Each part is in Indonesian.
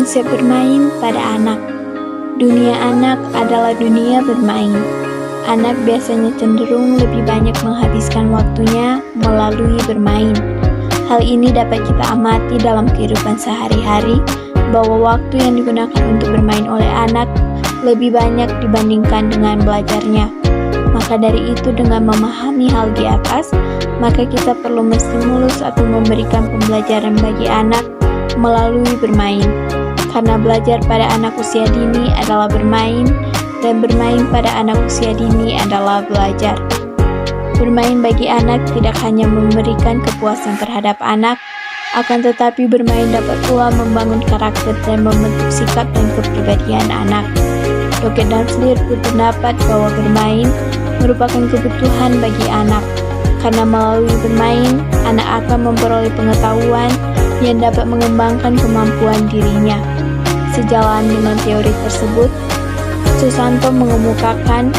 Konsep bermain pada anak. Dunia anak adalah dunia bermain. Anak biasanya cenderung lebih banyak menghabiskan waktunya melalui bermain. Hal ini dapat kita amati dalam kehidupan sehari-hari, bahwa waktu yang digunakan untuk bermain oleh anak lebih banyak dibandingkan dengan belajarnya. Maka dari itu, dengan memahami hal di atas, maka kita perlu menstimulus atau memberikan pembelajaran bagi anak melalui bermain. Karena belajar pada anak usia dini adalah bermain, dan bermain pada anak usia dini adalah belajar. Bermain bagi anak tidak hanya memberikan kepuasan terhadap anak, akan tetapi bermain dapat pula membangun karakter dan membentuk sikap dan kepribadian anak. Dr. Damsler berpendapat bahwa bermain merupakan kebutuhan bagi anak, karena melalui bermain, anak akan memperoleh pengetahuan yang dapat mengembangkan kemampuan dirinya. Sejalan dengan teori tersebut, Susanto mengemukakan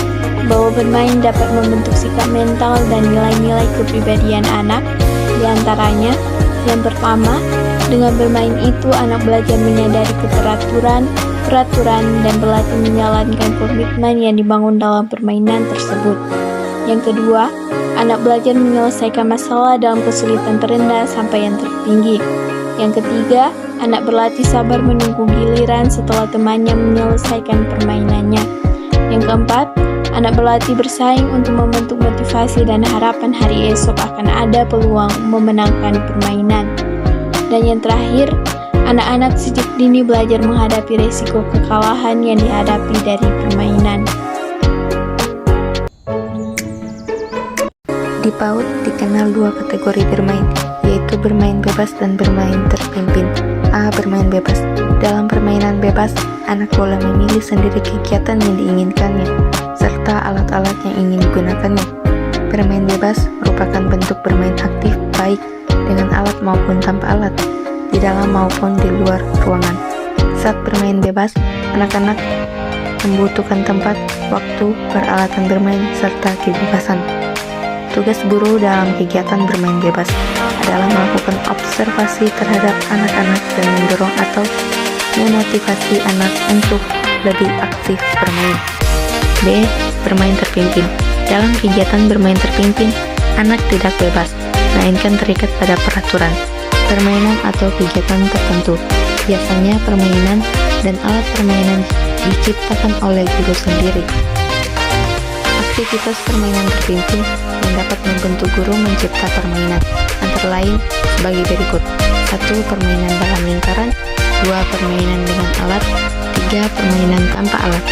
bahwa bermain dapat membentuk sikap mental dan nilai-nilai kepribadian anak. Di antaranya, yang pertama, dengan bermain itu anak belajar menyadari peraturan, dan berlatih menjalankan komitmen yang dibangun dalam permainan tersebut. Yang kedua, anak belajar menyelesaikan masalah dalam kesulitan terendah sampai yang tertinggi. Yang ketiga, anak berlatih sabar menunggu giliran setelah temannya menyelesaikan permainannya. Yang keempat, anak berlatih bersaing untuk membentuk motivasi dan harapan hari esok akan ada peluang memenangkan permainan. Dan yang terakhir, anak-anak sejak dini belajar menghadapi resiko kekalahan yang dihadapi dari permainan. Di PAUD dikenal dua kategori bermain, yaitu bermain bebas dan bermain terpimpin. A. Bermain bebas. Dalam permainan bebas, anak boleh memilih sendiri kegiatan yang diinginkannya, serta alat-alat yang ingin digunakannya. Bermain bebas merupakan bentuk bermain aktif baik dengan alat maupun tanpa alat, di dalam maupun di luar ruangan. Saat bermain bebas, anak-anak membutuhkan tempat, waktu, peralatan bermain, serta kebebasan. Tugas guru dalam kegiatan bermain bebas adalah melakukan observasi terhadap anak-anak dan mendorong atau memotivasi anak untuk lebih aktif bermain. B. Bermain terpimpin. Dalam kegiatan bermain terpimpin, anak tidak bebas, melainkan terikat pada peraturan, permainan atau kegiatan tertentu. Biasanya permainan dan alat permainan diciptakan oleh guru sendiri. Aktivitas permainan terpimpin yang dapat membantu guru mencipta permainan, antara lain sebagai berikut. 1. Permainan dalam lingkaran. 2. Permainan dengan alat. 3. Permainan tanpa alat.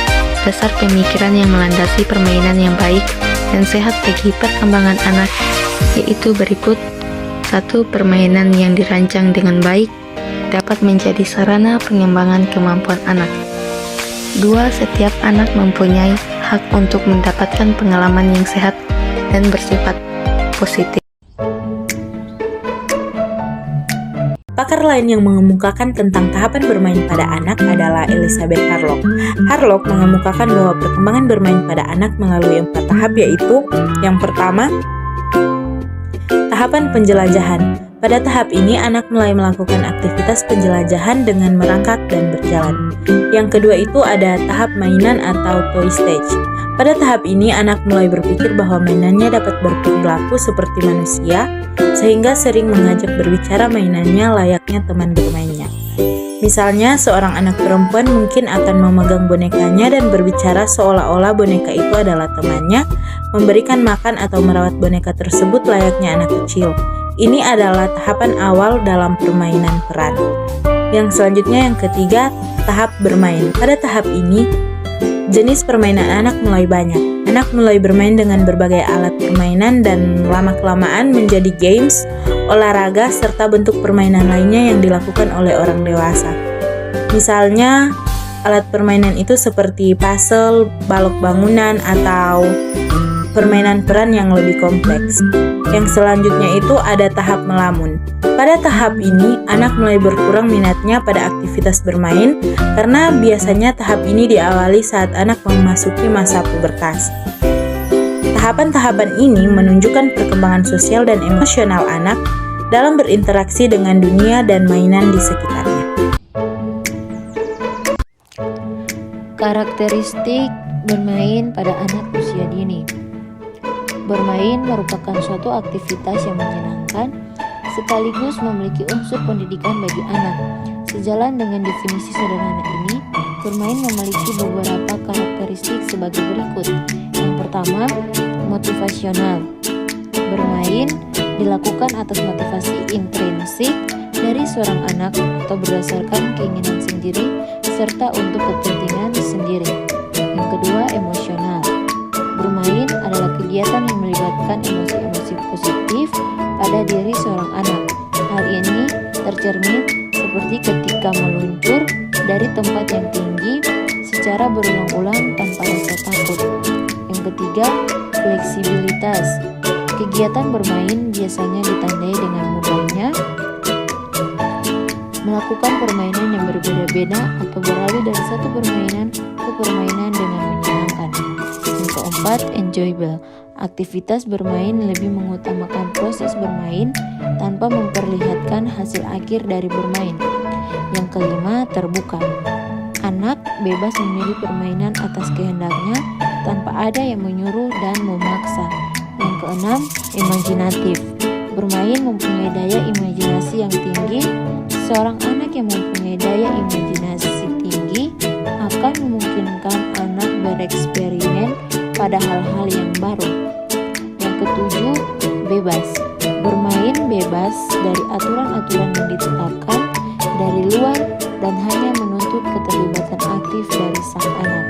Dasar pemikiran yang melandasi permainan yang baik dan sehat bagi perkembangan anak, yaitu berikut. 1. Permainan yang dirancang dengan baik dapat menjadi sarana pengembangan kemampuan anak. 2. Setiap anak mempunyai hak untuk mendapatkan pengalaman yang sehat dan bersifat positif. Pakar lain yang mengemukakan tentang tahapan bermain pada anak adalah Elizabeth Harlock. Harlock mengemukakan bahwa perkembangan bermain pada anak melalui 4 tahap, yaitu yang pertama, tahapan penjelajahan. Pada tahap ini, anak mulai melakukan aktivitas penjelajahan dengan merangkak dan berjalan. Yang kedua itu ada tahap mainan atau toy stage. Pada tahap ini, anak mulai berpikir bahwa mainannya dapat berperilaku seperti manusia, sehingga sering mengajak berbicara mainannya layaknya teman bermainnya. Misalnya, seorang anak perempuan mungkin akan memegang bonekanya dan berbicara seolah-olah boneka itu adalah temannya, memberikan makan atau merawat boneka tersebut layaknya anak kecil. Ini adalah tahapan awal dalam permainan peran. Yang selanjutnya, yang ketiga, tahap bermain. Pada tahap ini, jenis permainan anak mulai banyak. Anak mulai bermain dengan berbagai alat permainan dan lama-kelamaan menjadi games, olahraga, serta bentuk permainan lainnya yang dilakukan oleh orang dewasa. Misalnya, alat permainan itu seperti puzzle, balok bangunan, atau permainan peran yang lebih kompleks. Yang selanjutnya itu ada tahap melamun. Pada tahap ini, anak mulai berkurang minatnya pada aktivitas bermain karena biasanya tahap ini diawali saat anak memasuki masa pubertas. Tahapan-tahapan ini menunjukkan perkembangan sosial dan emosional anak dalam berinteraksi dengan dunia dan mainan di sekitarnya. Karakteristik bermain pada anak usia dini. Bermain merupakan suatu aktivitas yang menyenangkan sekaligus memiliki unsur pendidikan bagi anak. Sejalan dengan definisi sederhana ini, bermain memiliki beberapa karakteristik sebagai berikut. Yang pertama, motivasional. Bermain dilakukan atas motivasi intrinsik dari seorang anak atau berdasarkan keinginan sendiri serta untuk kepentingan sendiri. Yang kedua, emosional. Bermain adalah kegiatan yang melibatkan emosi-emosi positif pada diri seorang anak. Hal ini tercermin seperti ketika meluncur dari tempat yang tinggi secara berulang-ulang tanpa rasa takut. Yang ketiga, fleksibilitas. Kegiatan bermain biasanya ditandai dengan mudahnya melakukan permainan yang berbeda-beda atau beralih dari satu permainan ke permainan dengan menyenangkan. Yang keempat, enjoyable. Aktivitas bermain lebih mengutamakan proses bermain tanpa memperlihatkan hasil akhir dari bermain. Yang kelima, terbuka. Anak bebas memilih permainan atas kehendaknya tanpa ada yang menyuruh dan memaksa. Yang keenam, imajinatif. Bermain mempunyai daya imajinasi yang tinggi. Seorang anak yang mempunyai daya imajinasi tinggi akan memungkinkan anak bereksperimen pada hal-hal yang baru. Yang ketujuh, bebas. Bermain bebas dari aturan-aturan yang ditetapkan dari luar dan hanya menuntut keterlibatan aktif dari sang anak.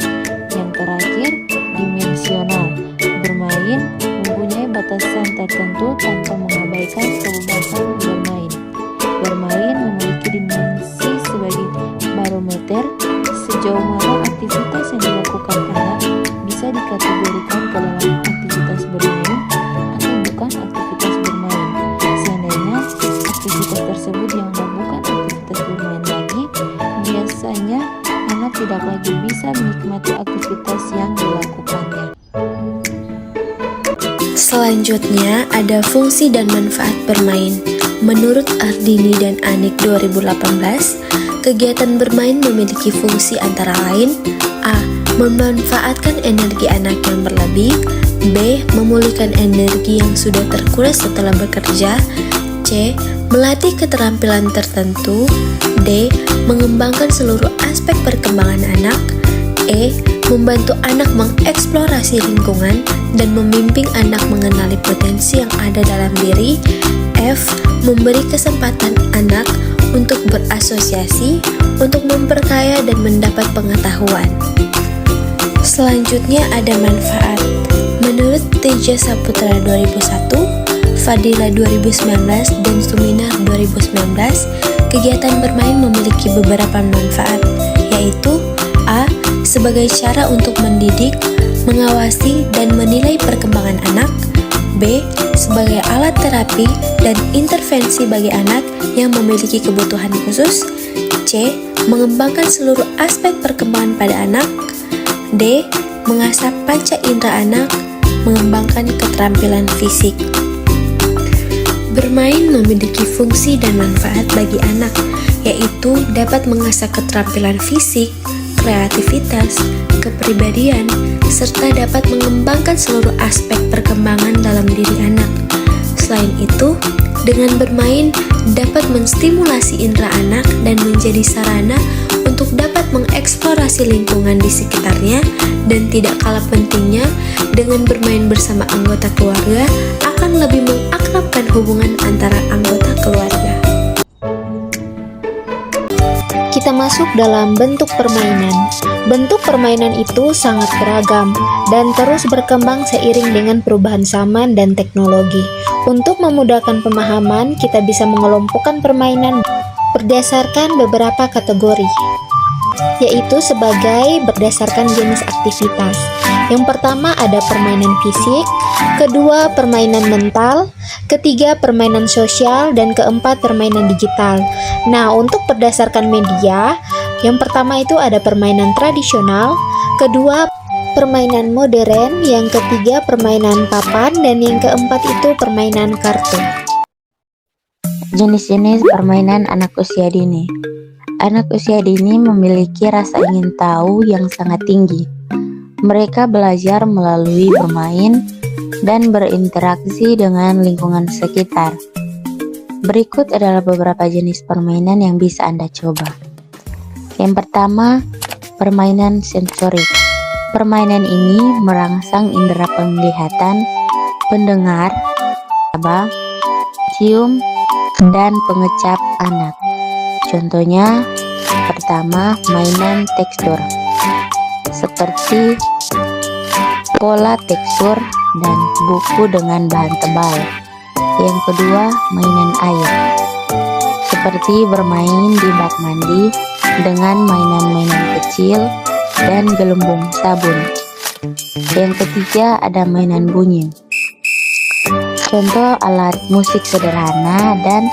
Yang terakhir, dimensional. Bermain mempunyai batasan tertentu tanpa mengabaikan kebebasan bermain. Bermain memiliki dimensi sebagai barometer sejauh mana aktivitas yang dilakukan anak bisa dikategorikan ke dalam aktivitas bermain atau bukan aktivitas bermain. Seandainya aktivitas tersebut yang bukan aktivitas bermain lagi, biasanya anak tidak lagi bisa menikmati aktivitas yang dilakukannya. Selanjutnya ada fungsi dan manfaat bermain. Menurut Ardini dan Anik 2018, kegiatan bermain memiliki fungsi antara lain: A. Memanfaatkan energi anak yang berlebih. B. Memulihkan energi yang sudah terkuras setelah bekerja. C. Melatih keterampilan tertentu. D. Mengembangkan seluruh aspek perkembangan anak. E. Membantu anak mengeksplorasi lingkungan dan membimbing anak mengenali potensi yang ada dalam diri. F. Memberi kesempatan anak untuk berasosiasi, untuk memperkaya dan mendapat pengetahuan. Selanjutnya ada manfaat. Menurut Teja Saputra 2001, Fadila 2019, dan Suminar 2019, kegiatan bermain memiliki beberapa manfaat, yaitu A. Sebagai cara untuk mendidik, mengawasi, dan menilai perkembangan anak. B. Sebagai alat terapi dan intervensi bagi anak yang memiliki kebutuhan khusus. C. Mengembangkan seluruh aspek perkembangan pada anak. D. Mengasah panca indera anak, mengembangkan keterampilan fisik. Bermain memiliki fungsi dan manfaat bagi anak, yaitu dapat mengasah keterampilan fisik, kreativitas, kepribadian, serta dapat mengembangkan seluruh aspek perkembangan dalam diri anak. Selain itu, dengan bermain dapat menstimulasi indera anak dan menjadi sarana untuk dapat mengeksplorasi lingkungan di sekitarnya, dan tidak kalah pentingnya, dengan bermain bersama anggota keluarga akan lebih mengakrabkan hubungan antara anggota keluarga. Kita masuk dalam bentuk permainan. Bentuk permainan itu sangat beragam dan terus berkembang seiring dengan perubahan zaman dan teknologi. Untuk memudahkan pemahaman, kita bisa mengelompokkan permainan berdasarkan beberapa kategori, yaitu sebagai berdasarkan jenis aktivitas. Yang pertama ada permainan fisik, kedua permainan mental, ketiga permainan sosial, dan keempat permainan digital. Nah, untuk berdasarkan media, yang pertama itu ada permainan tradisional, kedua permainan modern, yang ketiga permainan papan, dan yang keempat itu permainan kartu. Jenis-jenis permainan anak usia dini. Anak usia dini memiliki rasa ingin tahu yang sangat tinggi. Mereka belajar melalui bermain dan berinteraksi dengan lingkungan sekitar. Berikut adalah beberapa jenis permainan yang bisa Anda coba. Yang pertama, permainan sensorik. Permainan ini merangsang indera penglihatan, pendengar, cium, dan pengecap anak. Contohnya, pertama, mainan tekstur seperti pola tekstur dan buku dengan bahan tebal. Yang kedua, mainan air seperti bermain di bak mandi dengan mainan-mainan kecil dan gelembung sabun. Yang ketiga, ada mainan bunyi. Contoh alat musik sederhana dan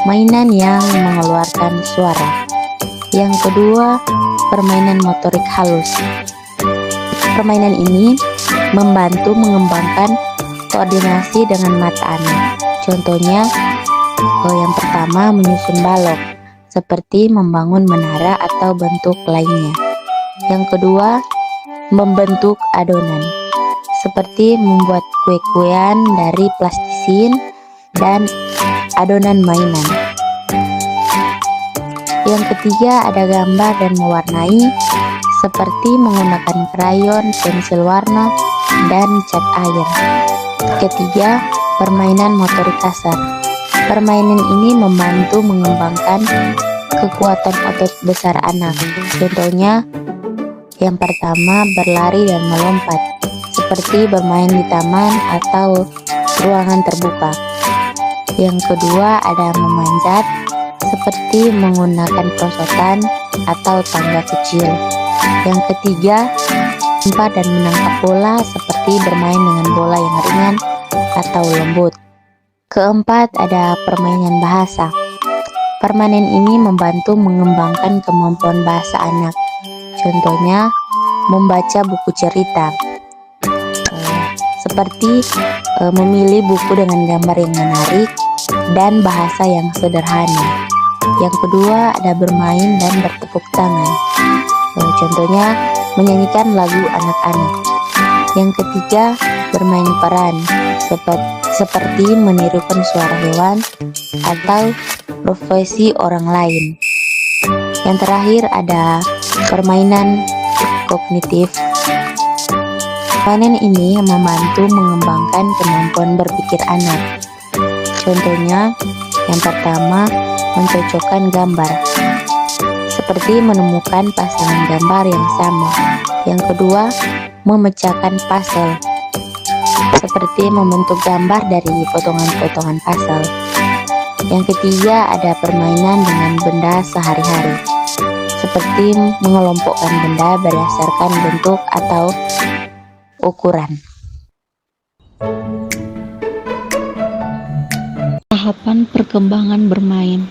mainan yang mengeluarkan suara. Yang kedua, permainan motorik halus. Permainan ini membantu mengembangkan koordinasi dengan mata anak. Contohnya, yang pertama menyusun balok, seperti membangun menara atau bentuk lainnya. Yang kedua, membentuk adonan, seperti membuat kue-kuean dari plastisin dan adonan mainan. Yang ketiga, ada gambar dan mewarnai, seperti menggunakan krayon, pensil warna, dan cat air. Ketiga, permainan motorik kasar. Permainan ini membantu mengembangkan kekuatan otot besar anak. Contohnya, yang pertama, berlari dan melompat, seperti bermain di taman atau ruangan terbuka. Yang kedua, ada memanjat, seperti menggunakan perosotan atau tangga kecil. Yang ketiga, melompat dan menangkap bola, seperti bermain dengan bola yang ringan atau lembut. Keempat, ada permainan bahasa. Permainan ini membantu mengembangkan kemampuan bahasa anak. Contohnya, membaca buku cerita, seperti memilih buku dengan gambar yang menarik dan bahasa yang sederhana. Yang kedua, ada bermain dan bertepuk tangan. Contohnya, menyanyikan lagu anak-anak. Yang ketiga, bermain peran, seperti menirukan suara hewan atau profesi orang lain. Yang terakhir, ada permainan kognitif. Permainan ini membantu mengembangkan kemampuan berpikir anak. Contohnya, yang pertama, mencocokkan gambar, seperti menemukan pasangan gambar yang sama. Yang kedua, memecahkan puzzle, seperti membentuk gambar dari potongan-potongan puzzle. Yang ketiga, ada permainan dengan benda sehari-hari, seperti mengelompokkan benda berdasarkan bentuk atau ukuran. Tahapan perkembangan bermain.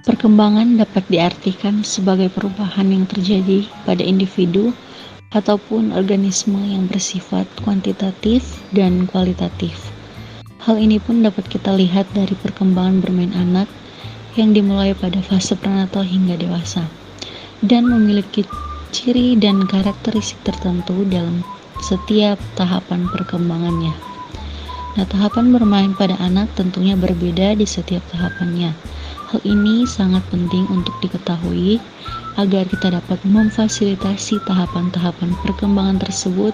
Perkembangan dapat diartikan sebagai perubahan yang terjadi pada individu ataupun organisme yang bersifat kuantitatif dan kualitatif. Hal ini pun dapat kita lihat dari perkembangan bermain anak yang dimulai pada fase prenatal hingga dewasa dan memiliki ciri dan karakteristik tertentu dalam setiap tahapan perkembangannya. Nah, tahapan bermain pada anak tentunya berbeda di setiap tahapannya. Hal ini sangat penting untuk diketahui agar kita dapat memfasilitasi tahapan-tahapan perkembangan tersebut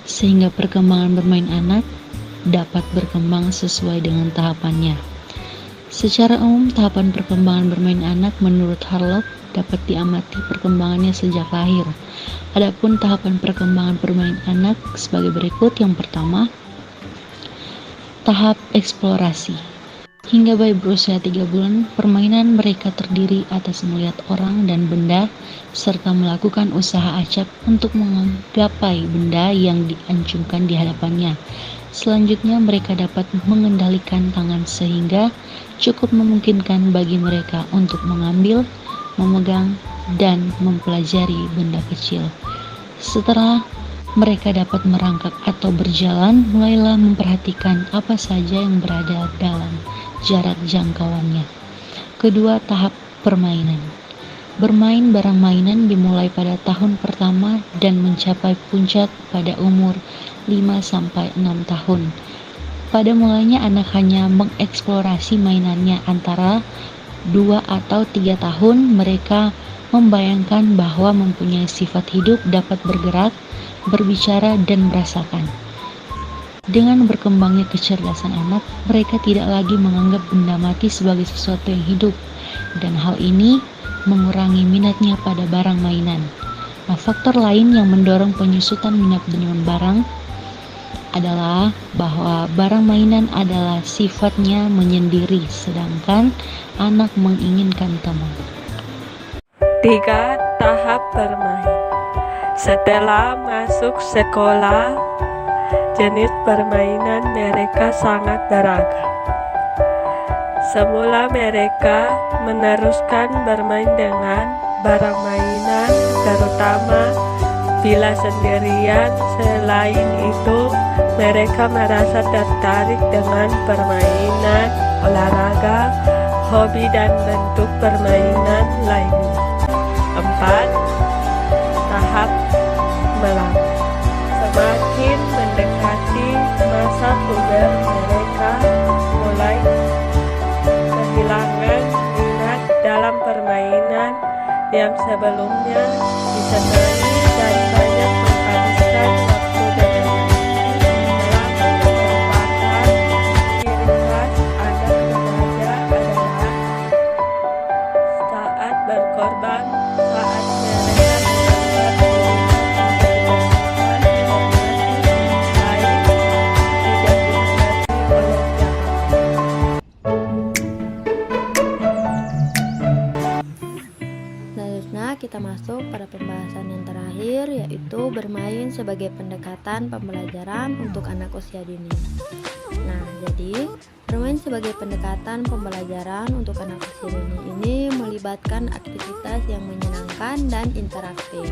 sehingga perkembangan bermain anak dapat berkembang sesuai dengan tahapannya. Secara umum, tahapan perkembangan bermain anak menurut Harlock dapat diamati perkembangannya sejak lahir. Adapun tahapan perkembangan bermain anak sebagai berikut. Yang pertama, tahap eksplorasi. Hingga bayi berusia 3 bulan, permainan mereka terdiri atas melihat orang dan benda, serta melakukan usaha acak untuk menggapai benda yang diancungkan di hadapannya. Selanjutnya, mereka dapat mengendalikan tangan sehingga cukup memungkinkan bagi mereka untuk mengambil, memegang, dan mempelajari benda kecil. Setelah mereka dapat merangkak atau berjalan, mulailah memperhatikan apa saja yang berada dalam jarak jangkauannya. Kedua, tahap permainan. Bermain barang mainan dimulai pada tahun pertama dan mencapai puncak pada umur 5-6 tahun. Pada mulanya anak hanya mengeksplorasi mainannya. Antara 2 atau 3 tahun mereka membayangkan bahwa mempunyai sifat hidup, dapat bergerak, berbicara, dan merasakan. Dengan berkembangnya kecerdasan anak, mereka tidak lagi menganggap benda mati sebagai sesuatu yang hidup, dan hal ini mengurangi minatnya pada barang mainan. Nah, faktor lain yang mendorong penyusutan minat dengan barang adalah bahwa barang mainan adalah sifatnya menyendiri, sedangkan anak menginginkan teman. 3. Tahap bermain. Setelah masuk sekolah, jenis permainan mereka sangat beragam. Semula mereka meneruskan bermain dengan barang mainan, terutama bila sendirian. Selain itu, mereka merasa tertarik dengan permainan, olahraga, hobi, dan bentuk permainan lainnya. 4. Tahap melamar. Semakin mendekati masa puber, mereka mulai kehilangan minat dalam permainan yang sebelumnya disenangi dan banyak menghabiskan waktu dengan merupakan ciri khas anak remaja adalah saat berkorban, saat mereka menganggap kita masuk pada pembahasan yang terakhir, yaitu bermain sebagai pendekatan pembelajaran untuk anak usia dini. Nah, jadi bermain sebagai pendekatan pembelajaran untuk anak usia dini ini melibatkan aktivitas yang menyenangkan dan interaktif.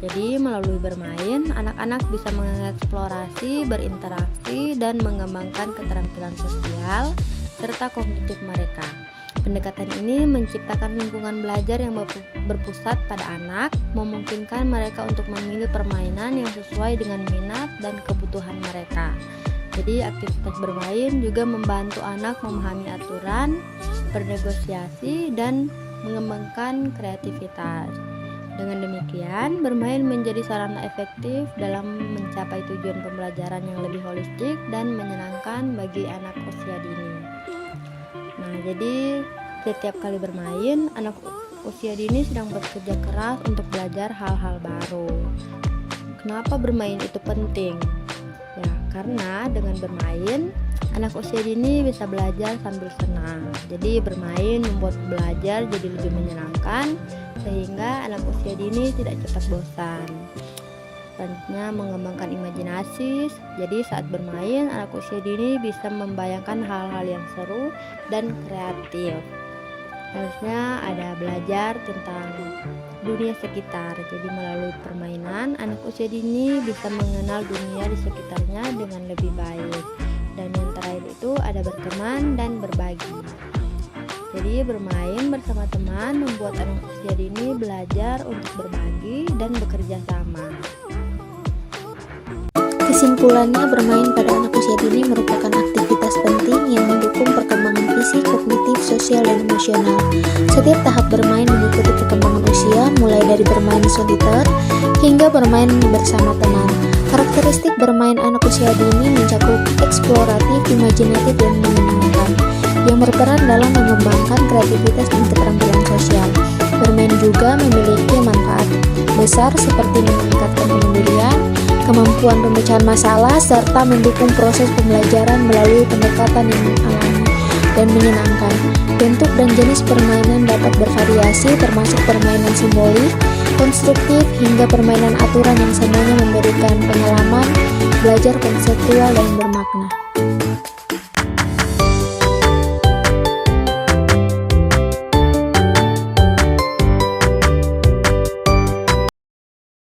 Jadi melalui bermain, anak-anak bisa mengeksplorasi, berinteraksi, dan mengembangkan keterampilan sosial serta kognitif mereka. Pendekatan ini menciptakan lingkungan belajar yang berpusat pada anak, memungkinkan mereka untuk memilih permainan yang sesuai dengan minat dan kebutuhan mereka. Jadi aktivitas bermain juga membantu anak memahami aturan, bernegosiasi, dan mengembangkan kreativitas. Dengan demikian, bermain menjadi sarana efektif dalam mencapai tujuan pembelajaran yang lebih holistik dan menyenangkan bagi anak usia dini. Nah, jadi setiap kali bermain, anak usia dini sedang bekerja keras untuk belajar hal-hal baru. Kenapa bermain itu penting? Ya, karena dengan bermain, anak usia dini bisa belajar sambil senang. Jadi bermain membuat belajar jadi lebih menyenangkan, sehingga anak usia dini tidak cepat bosan. Selanjutnya, mengembangkan imajinasi. Jadi saat bermain, anak usia dini bisa membayangkan hal-hal yang seru dan kreatif. Harusnya ada belajar tentang dunia sekitar. Jadi melalui permainan, anak usia dini bisa mengenal dunia di sekitarnya dengan lebih baik. Dan yang terakhir itu ada berteman dan berbagi. Jadi bermain bersama teman membuat anak usia dini belajar untuk berbagi dan bekerja sama. Kesimpulannya, bermain pada anak usia dini merupakan aktivitas penting yang mendukung perkembangan fisik, kognitif, sosial, dan emosional. Setiap tahap bermain mengikuti perkembangan usia, mulai dari bermain soliter hingga bermain bersama teman. Karakteristik bermain anak usia dini mencakup eksploratif, imajinatif, dan menyenangkan, yang berperan dalam mengembangkan kreativitas dan keterampilan sosial. Bermain juga memiliki manfaat besar seperti meningkatkan kemandirian, kemampuan pemecahan masalah, serta mendukung proses pembelajaran melalui pendekatan yang alami dan menyenangkan. Bentuk dan jenis permainan dapat bervariasi, termasuk permainan simbolik, konstruktif, hingga permainan aturan yang semuanya memberikan pengalaman belajar konseptual dan bermakna.